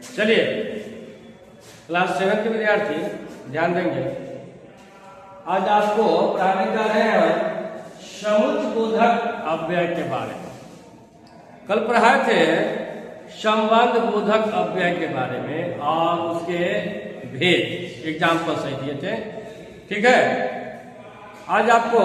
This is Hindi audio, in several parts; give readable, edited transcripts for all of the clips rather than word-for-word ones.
चलिए क्लास 7 के विद्यार्थी ध्यान देंगे। आज आपको पढ़ाने जा रहे हैं समुच्चयबोधक अव्यय के बारे में। कल पढ़ाए थे संबंध बोधक अव्यय के बारे में और उसके भेद एग्जाम्पल सही दिए थे। ठीक है, आज आपको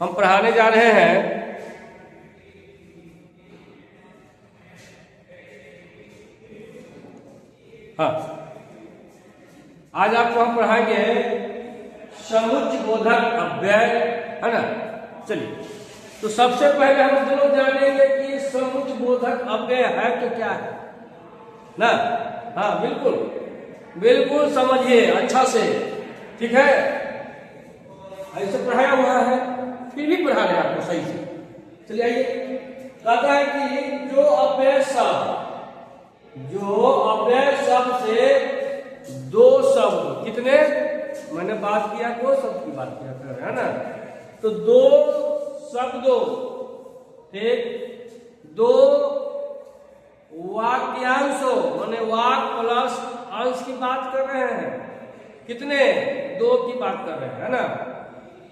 हम पढ़ाने जा रहे हैं आज आपको हम पढ़ाएंगे समुच्चयबोधक अव्यय, है ना। चलिए, तो सबसे पहले हम दोनों जानेंगे कि समुच्चयबोधक अव्यय है तो क्या है ना। हाँ, बिल्कुल बिल्कुल समझिए अच्छा से। ठीक है, ऐसे पढ़ाया हुआ है फिर भी पढ़ा रहे आपको सही से। चलिए आइए, कहता है कि जो अव्यय शब्द से दो शब्द, कितने मैंने बात किया, दो शब्द की बात किया है ना। तो दो शब्दों, ठीक, दो वाक्यांशों मैंने वाक प्लस अंश की बात कर रहे हैं। कितने? दो की बात कर रहे हैं, है ना।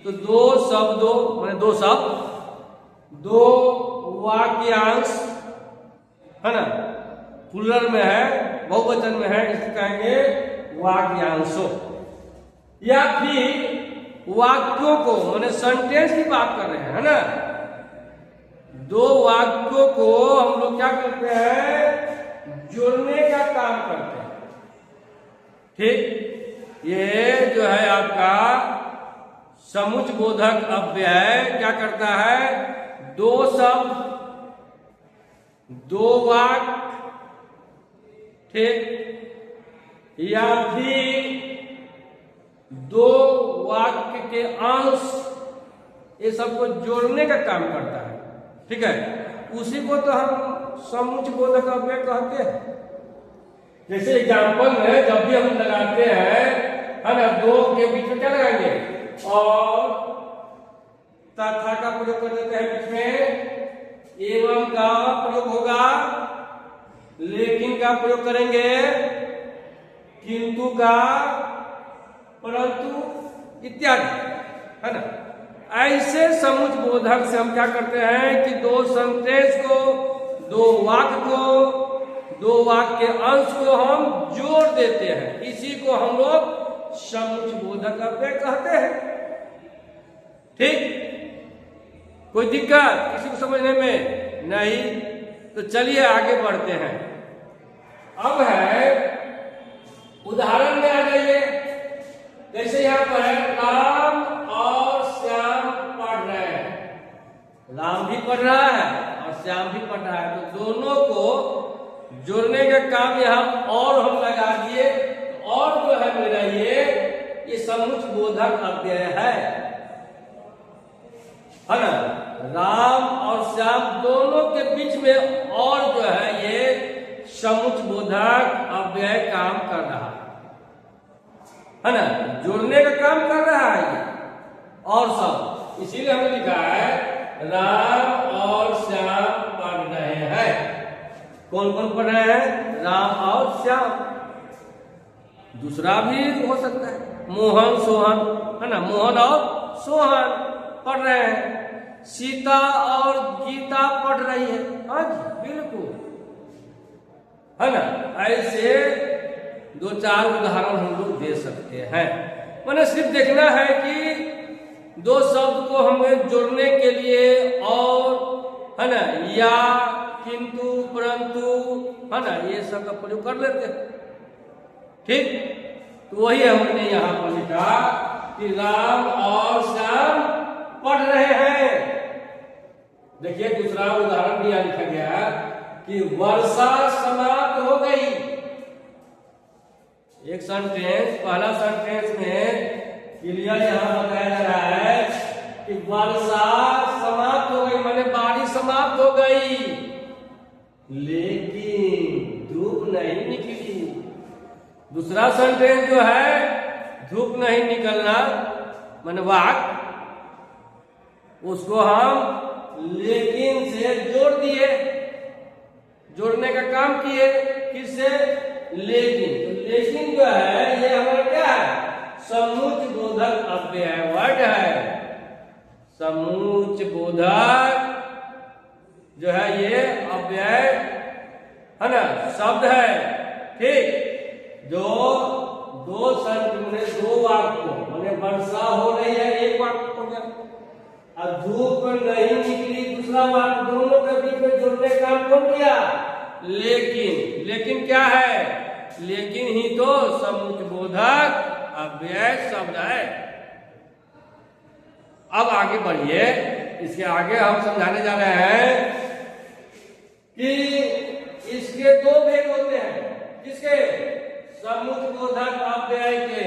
तो दो शब्दों मैंने दो शब्द, दो वाक्यांश, है ना, प्लुरल में है, बहुवचन में है, इसको कहेंगे वाक्यांशों। या फिर वाक्यों को मैंने सेंटेंस की बात कर रहे हैं, है ना। दो वाक्यों को हम लोग क्या करते हैं, जोड़ने का काम करते हैं। ठीक, ये जो है आपका समुच्चयबोधक अव्यय क्या करता है, दो शब्द, दो वाक्य, ठीक, या फिर दो वाक्य के अंश, ये सबको जोड़ने का काम करता है। ठीक है, उसी को तो हम समुच्चयबोधक अव्यय कहते हैं। जैसे एग्जाम्पल में जब भी हम लगाते हैं, है ना, दो के बीच में क्या लगाएंगे, और तथा का प्रयोग कर देते हैं बीच में, एवं का प्रयोग होगा, लेकिन का प्रयोग करेंगे, किंतु का, परंतु इत्यादि, है ना। ऐसे समुच्चयबोधक से हम क्या करते हैं कि दो सेंटेंस को, दो वाक्य को, दो वाक्य के अंश को हम जोड़ देते हैं। इसी को हम लोग समुच्चयबोधक अव्यय कहते हैं। ठीक, कोई दिक्कत किसी को समझने में नहीं? तो चलिए आगे बढ़ते हैं। अब है उदाहरण में आ जाइए। जैसे यहाँ पर है राम और श्याम पढ़ रहे हैं, राम भी पढ़ रहा है और श्याम भी पढ़ रहा है, तो दोनों को जोड़ने का काम यहाँ और हम लगा दिए। और जो है मेरा ये समुच्चयबोधक अव्यय है ना। राम और श्याम दोनों के बीच में और जो है ये समुच्चयबोधक अव्यय काम कर रहा है ना, जोड़ने का काम कर रहा है ये और सब। इसीलिए हमने लिखा है राम और श्याम पढ़ रहे हैं। कौन कौन पढ़ रहे हैं? राम और श्याम। दूसरा भी हो सकता है, मोहन सोहन, है ना, मोहन और सोहन पढ़ रहे हैं। सीता और गीता पढ़ रही है। हाँ जी, बिल्कुल, है ना। ऐसे दो चार उदाहरण हम लोग दे सकते हैं। मैंने सिर्फ देखना है कि दो शब्द को हमें जोड़ने के लिए और, है ना, या, किंतु, परंतु, है ना, ये सब का प्रयोग कर लेते हैं। ठीक, तो वही हमने यहाँ पर लिखा कि राम और श्याम पढ़ रहे हैं। देखिए दूसरा उदाहरण भी यहाँ लिखा गया कि वर्षा समाप्त हो गई। एक सेंटेंस, पहला सेंटेंस में क्लियर यहाँ बताया जा रहा है कि वर्षा समाप्त हो गई, माने बारिश समाप्त हो गई, लेकिन धूप नहीं निकली। दूसरा सेंटेंस जो है धूप नहीं निकलना माने वाक, उसको हम लेकिन से जोड़ दिए। जोड़ने का काम किए, किससे? लेकिन। तो लेकिन जो है ये हमारा क्या है? समुच्च बोधक अव्यय वर्ड है। समुच्च बोधक जो है ये अव्यय है ना, शब्द है। ठीक, जो दो दो वाक्य को, मैंने वर्षा हो रही है एक वाक्य हो गया, और धूप नहीं निकली दूसरा वाक्य, दोनों के बीच में जोड़ने का काम कौन किया? लेकिन। लेकिन क्या है? लेकिन ही तो समुच्च बोधक अव्यय शब्द है। अब आगे बढ़िए, इसके आगे हम समझाने जा रहे हैं कि इसके दो भेद होते हैं। किसके? समुच्च बोधक अव्यय के।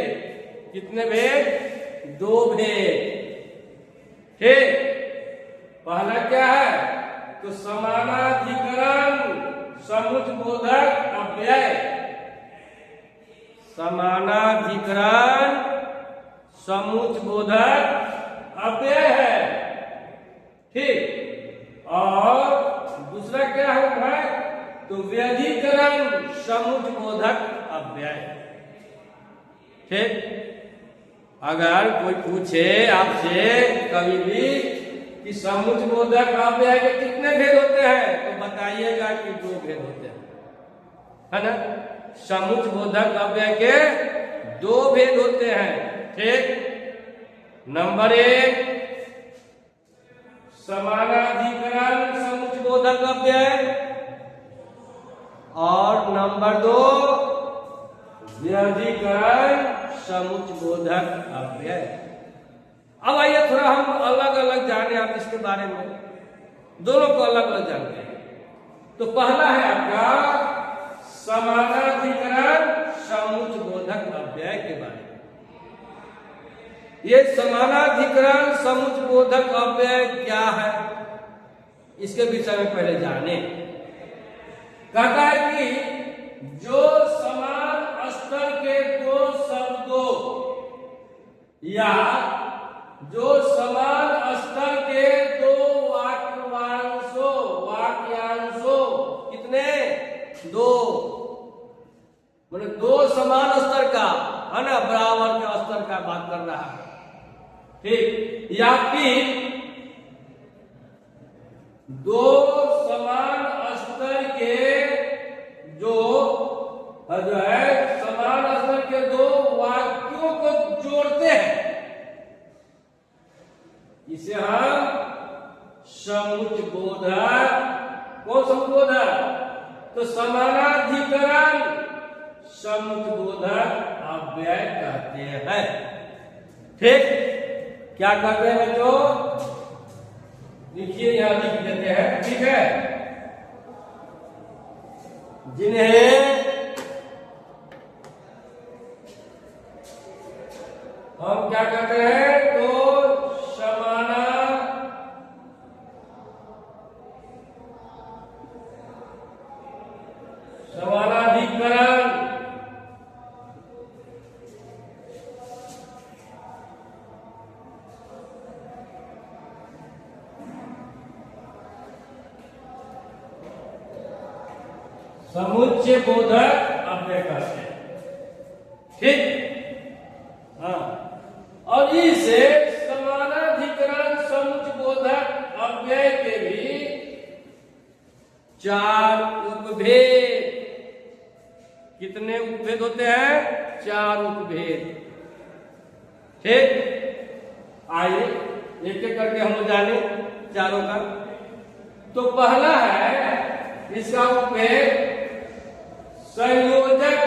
कितने भेद? दो भेद। ठीक, पहला क्या है? तो समानाधिकरण समुच्च बोधक अव्यय। समानाधिकरण समुच्च बोधक अव्यय है। ठीक, और दूसरा क्या है? तो व्यधिकरण समुच्च बोधक अव्यय। ठीक, अगर कोई पूछे आपसे कभी भी कि समुच्च बोधक अव्यय के कितने भेद होते हैं, तो बताइएगा कि दो भेद होते हैं, है ना। समुच्च बोधक अव्यय के दो भेद होते हैं। ठीक, नंबर 1 समानाधिकरण समुच्च बोधक अव्यय, और नंबर 2 व्यधिकरण समुच्च बोधक अव्यय। अब आइए थोड़ा हम अलग अलग जाने आप इसके बारे में, दोनों को अलग अलग जानते हैं। तो पहला है आपका समानाधिकरण समुच्च बोधक अव्यय के बारे में। ये समानाधिकरण समुच्च बोधक अव्यय क्या है, इसके विषय में पहले जाने। कहता है कि जो समान स्तर के दो शब्दों या जो समान स्तर के दो वाक्यांशों कितने? दो, मतलब दो समान स्तर का, है ना, बराबर के स्तर का बात कर रहा है। ठीक, या फिर दो समान स्तर के जो है समान स्तर के दो वाक्यों को जोड़ते हैं, इसे हम समुच्च बोधक। कौन समुच्च बोधक? तो समानाधिकरण समुच्च बोधक अव्यय कहते हैं। ठीक, क्या कहते हैं बच्चों? लिखिए, यहां लिख देते हैं। ठीक है, जिन्हें हम क्या कहते हैं? तो समानाधिकरण समुच्च बोधक अव्यय कहते हैं। ठीक, हाँ, और इसे समानाधिकरण समुच्च बोधक अव्यय के भी 4 उपभेद। कितने उपभेद होते हैं? 4 उपभेद। ठीक, आइए एक एक करके हम जाने चारों का। तो पहला है इसका उपभेद संयोजक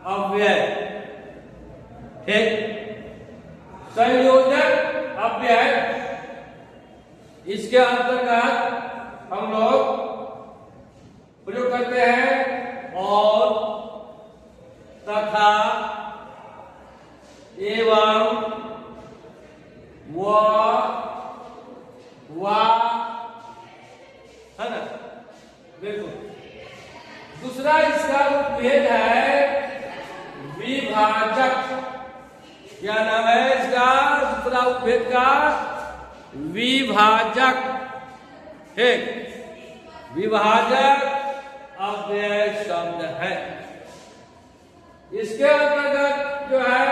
अव्यय। ठीक, संयोजक अव्यय, इसके अंतर्गत हम लोग प्रयोग करते हैं और, तथा, एवं, व, है ना। बिल्कुल। दूसरा इसका उपभेद है विभाजक। क्या नाम है इसका? दूसरा उपभेद का विभाजक। ठीक, विभाजक अव्यय शब्द है। इसके अंतर्गत जो है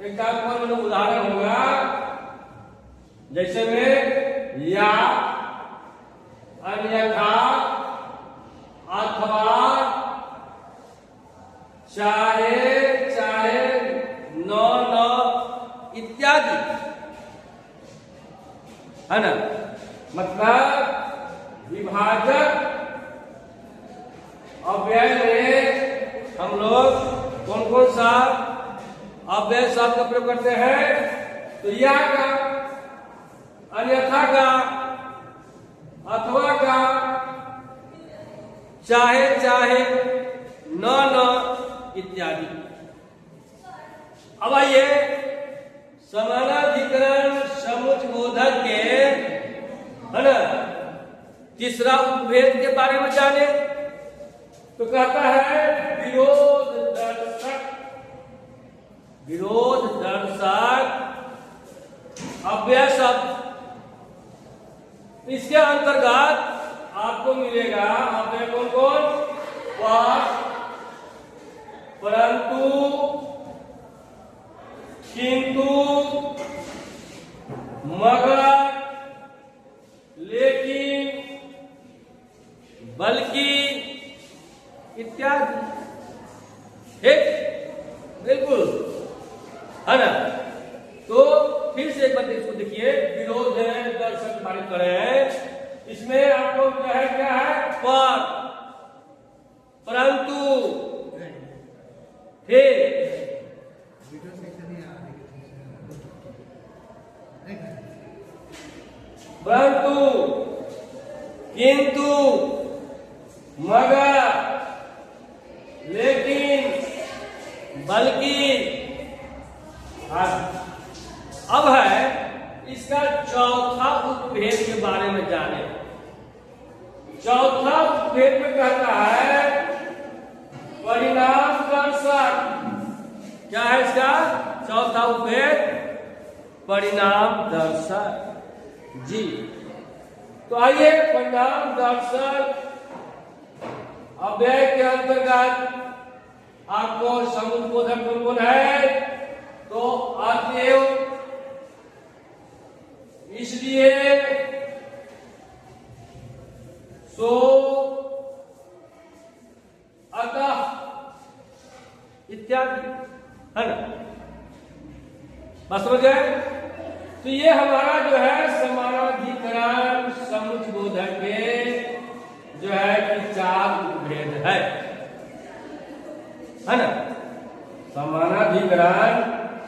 एग्जाम्पल में उदाहरण होगा, जैसे में या, अन्यथा, अथवा, चाहे, चाहे, न, न इत्यादि, है ना। मतलब विभाजक अव्यय में हम लोग कौन कौन सा अव्यय शब्द का प्रयोग करते हैं? तो या का, अन्यथा का, अथवा का, चाहे चाहे, न न इत्यादि। अब आइए समानाधिकरण समुच्चयबोधक के, है ना, तीसरा उपभेद के बारे में जाने। तो कहता है विरोध दर्शक, विरोध दर्शक अव्यय शब्द। इसके अंतर्गत आपको मिलेगा अव्यय कौन कौन? पर, परंतु, किंतु, मगर, लेकिन, बल्कि इत्यादि। ठीक, बिल्कुल, है ना। तो फिर से एक बार इसको देखिए, विरोध दर्शक पारित करें, इसमें आपको क्या है? क्या है? पर, परंतु, फिर, परंतु, किंतु, मगर, लेकिन, बल्कि। अब है इसका चौथा उपभेद के बारे में जाने। चौथा उपभेद में कहता है परिणाम दर्शक। क्या है इसका चौथा उपभेद? परिणाम दर्शक जी। तो आइए परिणाम दर्शक अव्यय के अंतर्गत आपको समुच्चयबोधक कौन कौन है? तो अतएव, इसलिए, सो, अतः इत्यादि, है ना। बात समझ गए? तो ये हमारा जो है समानाधिकरण समुच्चयबोधक के जो है कि 4 उपभेद है ना। समानाधिकरण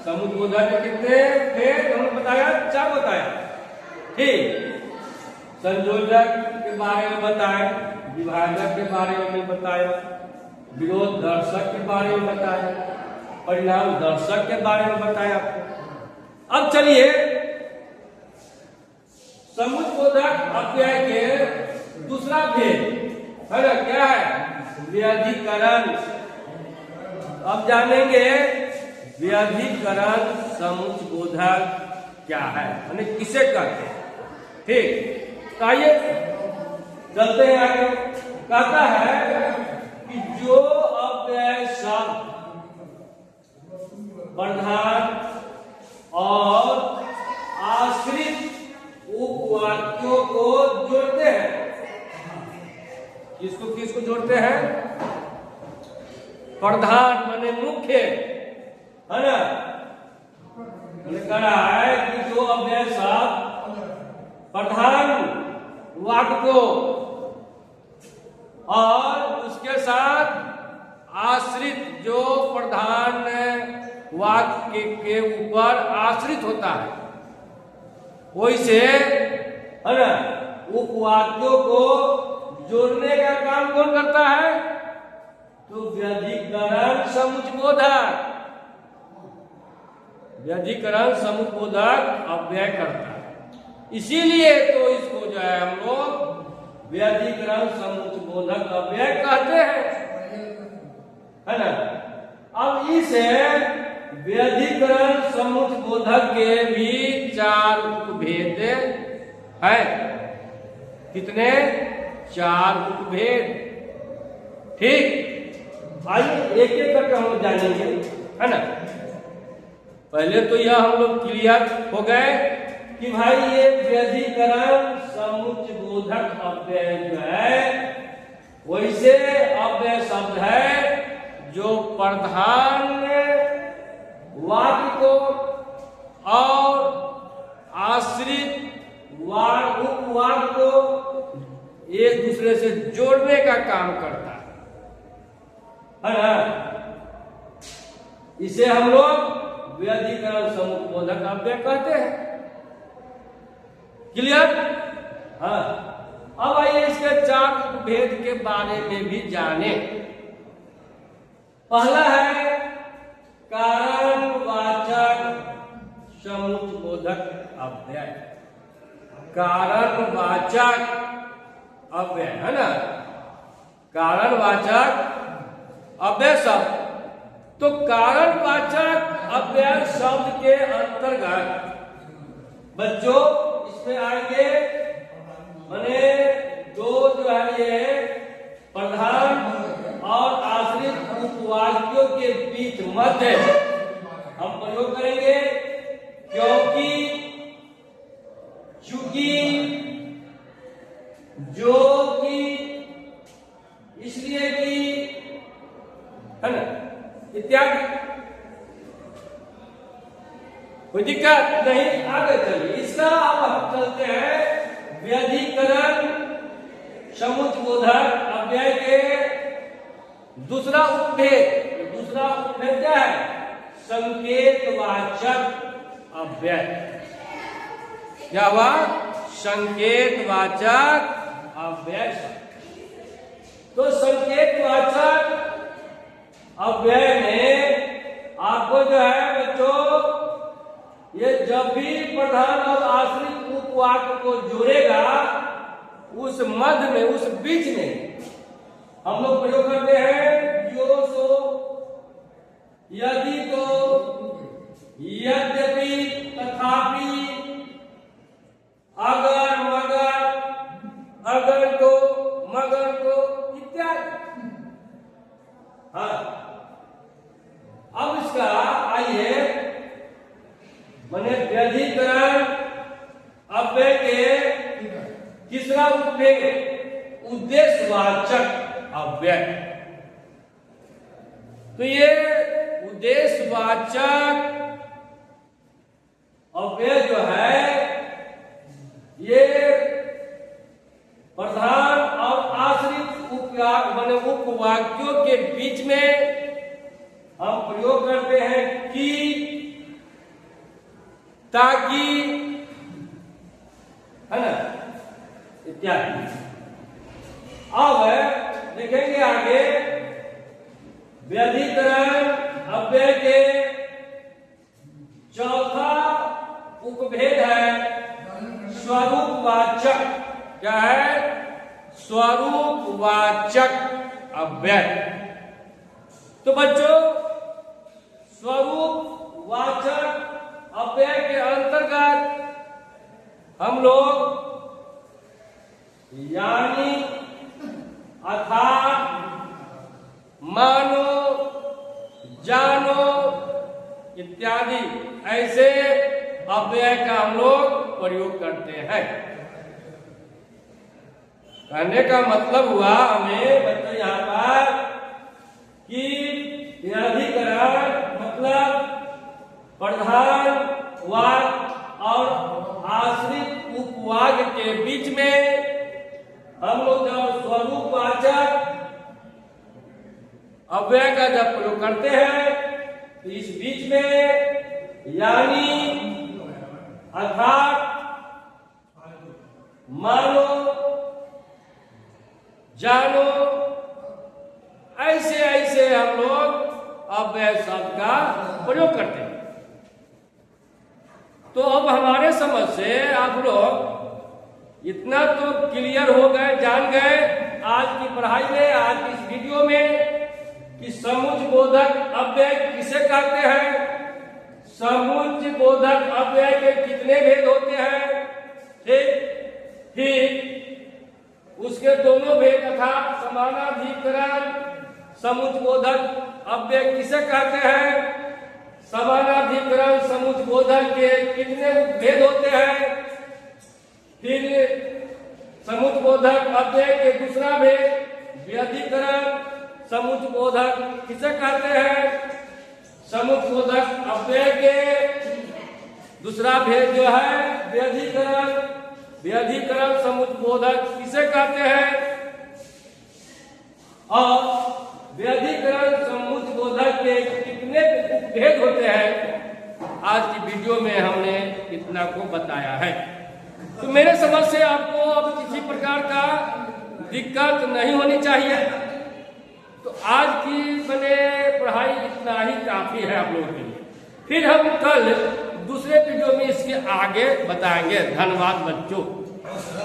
समुच्चयबोधक के कितने भेद हमने बताया? 4 बताया। ठीक, संयोजक के बारे में बताया, विभाजक के बारे में बताया, विरोध दर्शक के बारे में बताया, परिणाम दर्शक के बारे में बताया आपको। अब चलिए समुच्चयबोधक अव्यय के दूसरा भेद, है ना, क्या है? व्यधिकरण। अब जानेंगे व्यधिकरण समुच्चयबोधक क्या है, यानी किसे कहते हैं। ठीक, तो आइए चलते हैं आगे। कहता है कि जो अव्यय शब्द प्रधान और आश्रित उपवाक्यों को जोड़ते हैं। किसको किसको जोड़ते हैं? प्रधान माने मुख्य, है ना। कह रहा है कि जो अव्यय शब्द प्रधान वाक्य को और उसके साथ आश्रित, जो प्रधान वाक्य के ऊपर आश्रित होता है, वैसे, है ना, उपवाक्यों को जोड़ने का काम कौन करता है? तो व्यधिकरण समुच्चयबोधक, व्यधिकरण समुच्चयबोधक अव्यय करता है। इसीलिए तो इसको जो है हम लोग व्यधिकरण समुच्चयबोधक अव्यय कहते हैं, है ना। अब इस व्यधिकरण समुच्चयबोधक के भी 4 उपभेद है। कितने? 4 उपभेद। ठीक, आइए एक एक करके हम लोग जानेंगे, है ना। पहले तो यह हम लोग क्लियर हो गए कि भाई ये व्यधिकरण समुच्चयबोधक अव्यय जो है वैसे अव्यय शब्द है जो प्रधान वाक्य को और आश्रित उपवाक्य को एक दूसरे से जोड़ने का काम करता है ना। इसे हम लोग व्यधिकरण समुच्चयबोधक अव्यय कहते हैं। क्लियर? हाँ, अब आइए इसके 4 उपभेद के बारे में भी जाने। पहला है कारणवाचक समुच्चयबोधक अव्यय। कारणवाचक अव्यय, है ना, कारणवाचक अव्यय शब्द। तो कारणवाचक अव्यय शब्द के अंतर्गत बच्चों इसमें आएंगे माने दो जो है ये प्रधान और आश्रित उपवाक्यों के बीच मध्य हम प्रयोग करेंगे, क्योंकि, चूंकि, जो कि, इसलिए कि, है ना, इत्यादि। कोई दिक्कत नहीं, आगे चलिए। इसका अब हम चलते हैं व्यधिकरण समुच्चयबोधक अव्यय के दूसरा उपभेद। दूसरा उपभेद क्या है? संकेतवाचक अव्यय। क्या हुआ? संकेतवाचक अव्यय। तो संकेतवाचक अव्यय में आपको जो है बच्चों ये जब भी प्रधान और आश्रित उपवाक्य को जोड़ेगा उस मध्य में, उस बीच में हम लोग प्रयोग करते हैं जो, सो, यदि, तो, यद्यपि, तथापि, अगर, मगर, अगर तो, मगर तो इत्यादि। हाँ, अब इसका आइए माने व्यधिकरण अव्यय के तीसरा उपभेद उद्देश्यवाचक अव्यय। तो ये उद्देश्यवाचक अव्यय जो है ये प्रधान और आश्रित उपवाक्यों के बीच में हम प्रयोग करते हैं कि, ताकि, है ना, इत्यादि। अब देखेंगे आगे व्यधिकरण अव्यय के चौथा उपभेद है स्वरूपवाचक। क्या है? स्वरूपवाचक अव्यय। तो बच्चों स्वरूपवाचक अव्यय के अंतर्गत हम लोग यानी, अर्थात, मानो, जानो इत्यादि ऐसे अव्यय का हम लोग प्रयोग करते हैं। कहने का मतलब हुआ हमें बच्चों यहाँ पर कि व्यधिकरण मतलब प्रधान वाक्य और आश्रित उपवाक्य के बीच में हम लोग जब स्वरूपवाचक अव्यय का जब प्रयोग करते हैं तो इस बीच में यानी, अर्थात, मानो, जानो ऐसे ऐसे हम लोग अव्यय शब्द का प्रयोग करते हैं। तो अब हमारे समझ से आप लोग इतना तो क्लियर हो गए, जान गए आज की पढ़ाई में, आज की इस वीडियो में कि समुच्चयबोधक अव्यय किसे कहते हैं, समुच्चयबोधक अव्यय के कितने भेद होते हैं। ठीक, उसके दोनों भेद अर्थात समानाधिकरण समुच्चबोधक अव्यय किसे कहते हैं? समानाधिकरण समुच्चबोधक के कितने भेद होते हैं? फिर समुच्चबोधक अव्यय के दूसरा भेद व्यधिकरण समुच्चबोधक किसे कहते हैं? समुच्चबोधक अव्यय के दूसरा भेद जो है व्यधिकरण, व्यधिकरण समुच्चबोधक किसे कहते हैं? और व्यधिकरण समुच्चबोधक के कितने भेद होते हैं? आज की वीडियो में हमने इतना को बताया है। तो मेरे समझ से आपको अब किसी प्रकार का दिक्कत नहीं होनी चाहिए। तो आज की मैंने पढ़ाई इतना ही काफी है आप लोगों के लिए। फिर हम कल दूसरे वीडियो में इसके आगे बताएंगे। धन्यवाद बच्चों।